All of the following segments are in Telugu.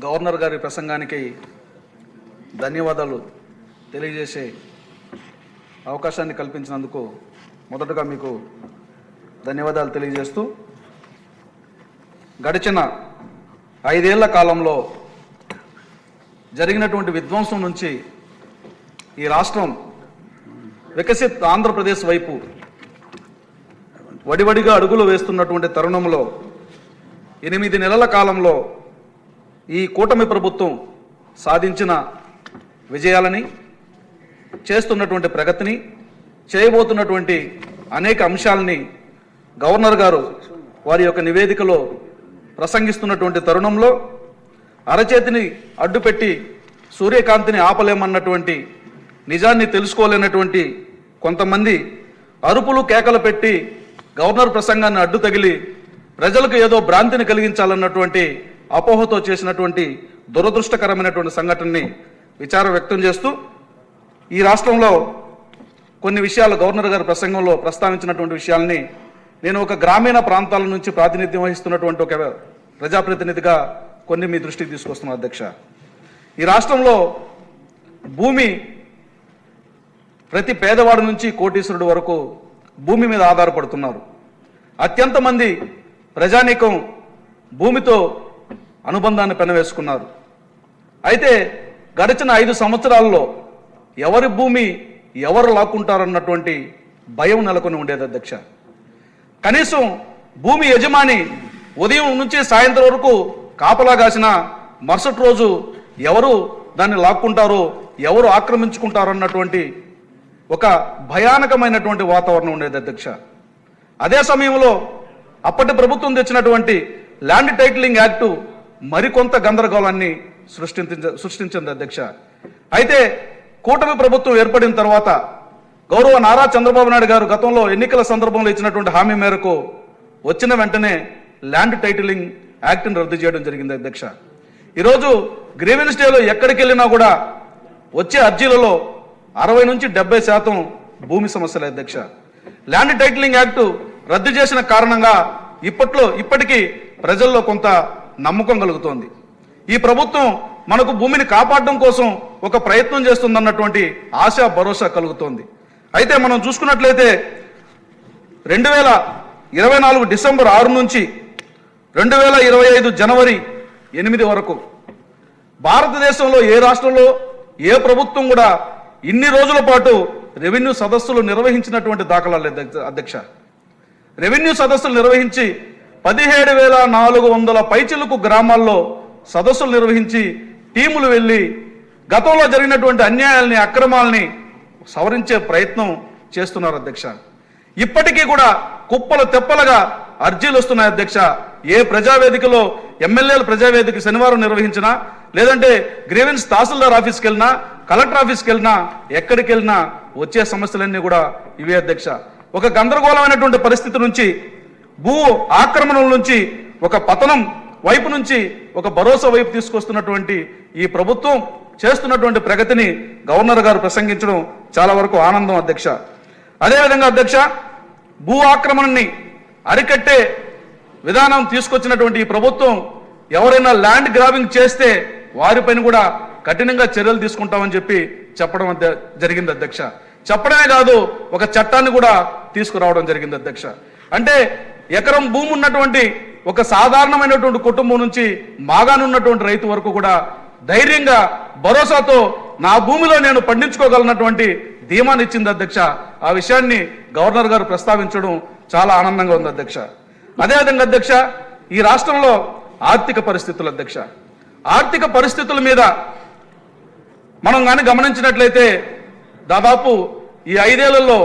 గవర్నర్ గారి ప్రసంగానికి ధన్యవాదాలు తెలియజేసే అవకాశాన్ని కల్పించినందుకు మొదటగా మీకు ధన్యవాదాలు తెలియజేస్తూ, గడిచిన 5 ఏళ్ల కాలంలో జరిగినటువంటి విధ్వంసం నుంచి ఈ రాష్ట్రం వికసిత్ ఆంధ్రప్రదేశ్ వైపు వడివడిగా అడుగులు వేస్తున్నటువంటి తరుణంలో 8 నెలల కాలంలో ఈ కూటమి ప్రభుత్వం సాధించిన విజయాలని, చేస్తున్నటువంటి ప్రగతిని, చేయబోతున్నటువంటి అనేక అంశాలని గవర్నర్ గారు వారి యొక్క నివేదికలో ప్రసంగిస్తున్నటువంటి తరుణంలో అరచేతిని అడ్డుపెట్టి సూర్యకాంతిని ఆపలేమన్నటువంటి నిజాన్ని తెలుసుకోలేనటువంటి కొంతమంది అరుపులు కేకలు పెట్టి గవర్నర్ ప్రసంగాన్ని అడ్డు తగిలి ప్రజలకు ఏదో భ్రాంతిని కలిగించాలన్నటువంటి అపోహతో చేసినటువంటి దురదృష్టకరమైనటువంటి సంఘటనని విచారం వ్యక్తం చేస్తూ, ఈ రాష్ట్రంలో కొన్ని విషయాలు గవర్నర్ గారి ప్రసంగంలో ప్రస్తావించినటువంటి విషయాల్ని నేను ఒక గ్రామీణ ప్రాంతాల నుంచి ప్రాతినిధ్యం వహిస్తున్నటువంటి ఒక ప్రజాప్రతినిధిగా కొన్ని మీ దృష్టికి తీసుకొస్తున్నాను అధ్యక్ష. ఈ రాష్ట్రంలో భూమి ప్రతి పేదవాడి నుంచి కోటీశ్వరుడు వరకు భూమి మీద ఆధారపడుతున్నారు. అత్యంత మంది ప్రజానీకం భూమితో అనుబంధాన్ని పెనవేసుకున్నారు. అయితే గడిచిన 5 సంవత్సరాల్లో ఎవరి భూమి ఎవరు లాక్కుంటారన్నటువంటి భయం నెలకొని ఉండేది అధ్యక్ష. కనీసం భూమి యజమాని ఉదయం నుంచి సాయంత్రం వరకు కాపలా కాసిన మరుసటి రోజు ఎవరు దాన్ని లాక్కుంటారో, ఎవరు ఆక్రమించుకుంటారో అన్నటువంటి ఒక భయానకమైనటువంటి వాతావరణం ఉండేది అధ్యక్ష. అదే సమయంలో అప్పటి ప్రభుత్వం తెచ్చినటువంటి ల్యాండ్ టైటిలింగ్ యాక్టు మరికొంత గందరగోళాన్ని సృష్టించింది అధ్యక్ష. అయితే కూటమి ప్రభుత్వం ఏర్పడిన తర్వాత గౌరవ నారా చంద్రబాబు నాయుడు గారు గతంలో ఎన్నికల సందర్భంలో ఇచ్చినటువంటి హామీ మేరకు వచ్చిన వెంటనే ల్యాండ్ టైటిలింగ్ యాక్ట్ని రద్దు చేయడం జరిగింది అధ్యక్ష. ఈరోజు గ్రీవెన్స్ డేలో ఎక్కడికి వెళ్ళినా కూడా వచ్చే అర్జీలలో 60 నుంచి 70% భూమి సమస్యలే అధ్యక్ష. ల్యాండ్ టైటిలింగ్ యాక్టు రద్దు చేసిన కారణంగా ఇప్పటికీ ప్రజల్లో కొంత నమ్మకం కలుగుతోంది. ఈ ప్రభుత్వం మనకు భూమిని కాపాడడం కోసం ఒక ప్రయత్నం చేస్తుందన్నటువంటి ఆశ, భరోసా కలుగుతోంది. అయితే మనం చూసుకున్నట్లయితే 2024 డిసెంబర్ 6 నుంచి 2025 జనవరి 8 వరకు భారతదేశంలో ఏ రాష్ట్రంలో ఏ ప్రభుత్వం కూడా ఇన్ని రోజుల పాటు రెవెన్యూ సదస్సులు నిర్వహించినటువంటి దాఖలాలు అధ్యక్ష. రెవెన్యూ సదస్సులు నిర్వహించి 17,400 పైచిలుకు గ్రామాల్లో సదస్సులు నిర్వహించి టీములు వెళ్ళి గతంలో జరిగినటువంటి అన్యాయాల్ని, అక్రమాలని సవరించే ప్రయత్నం చేస్తున్నారు అధ్యక్ష. ఇప్పటికీ కూడా కుప్పలు తెప్పలుగా అర్జీలు వస్తున్నాయి అధ్యక్ష. ఏ ప్రజావేదికలో ఎమ్మెల్యేల ప్రజావేదిక శనివారం నిర్వహించినా, లేదంటే గ్రీవెన్స్ తహసీల్దార్ ఆఫీస్కి వెళ్ళినా, కలెక్టర్ ఆఫీస్కి వెళ్ళినా, ఎక్కడికి వెళ్ళినా వచ్చే సమస్యలన్నీ కూడా ఇవే అధ్యక్ష. ఒక గందరగోళమైనటువంటి పరిస్థితి నుంచి, భూ ఆక్రమణల నుంచి, ఒక పతనం వైపు నుంచి ఒక భరోసా వైపు తీసుకొస్తున్నటువంటి ఈ ప్రభుత్వం చేస్తున్నటువంటి ప్రగతిని గవర్నర్ గారు ప్రసంగించడం చాలా వరకు ఆనందం అధ్యక్ష. అదేవిధంగా అధ్యక్ష, భూ ఆక్రమణని అరికట్టే విధానం తీసుకొచ్చినటువంటి ఈ ప్రభుత్వం ఎవరైనా ల్యాండ్ గ్రాబింగ్ చేస్తే వారిపైన కూడా కఠినంగా చర్యలు తీసుకుంటామని చెప్పి చెప్పడం జరిగింది అధ్యక్ష. చెప్పడమే కాదు, ఒక చట్టాన్ని కూడా తీసుకురావడం జరిగింది అధ్యక్ష. అంటే ఎకరం భూమి ఉన్నటువంటి ఒక సాధారణమైనటువంటి కుటుంబం నుంచి మాగానున్నటువంటి రైతు వరకు కూడా ధైర్యంగా, భరోసాతో నా భూమిలో నేను పండించుకోగలనటువంటి ధీమాన్ని ఇచ్చింది అధ్యక్ష. ఆ విషయాన్ని గవర్నర్ గారు ప్రస్తావించడం చాలా ఆనందంగా ఉంది అధ్యక్ష. అదేవిధంగా అధ్యక్ష, ఈ రాష్ట్రంలో ఆర్థిక పరిస్థితులు అధ్యక్ష, ఆర్థిక పరిస్థితుల మీద మనం కానీ గమనించినట్లయితే దాదాపు ఈ 5 ఏళ్లలో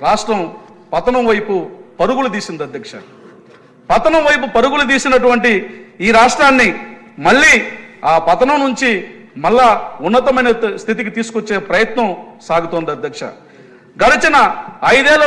రాష్ట్రం పతనం వైపు పరుగులు తీసింది అధ్యక్ష. పతనం వైపు పరుగులు తీసినటువంటి ఈ రాష్ట్రాన్ని మళ్ళీ ఆ పతనం నుంచి మళ్ళా ఉన్నతమైన స్థితికి తీసుకొచ్చే ప్రయత్నం సాగుతోంది అధ్యక్ష. గడిచిన 5 ఏళ్ల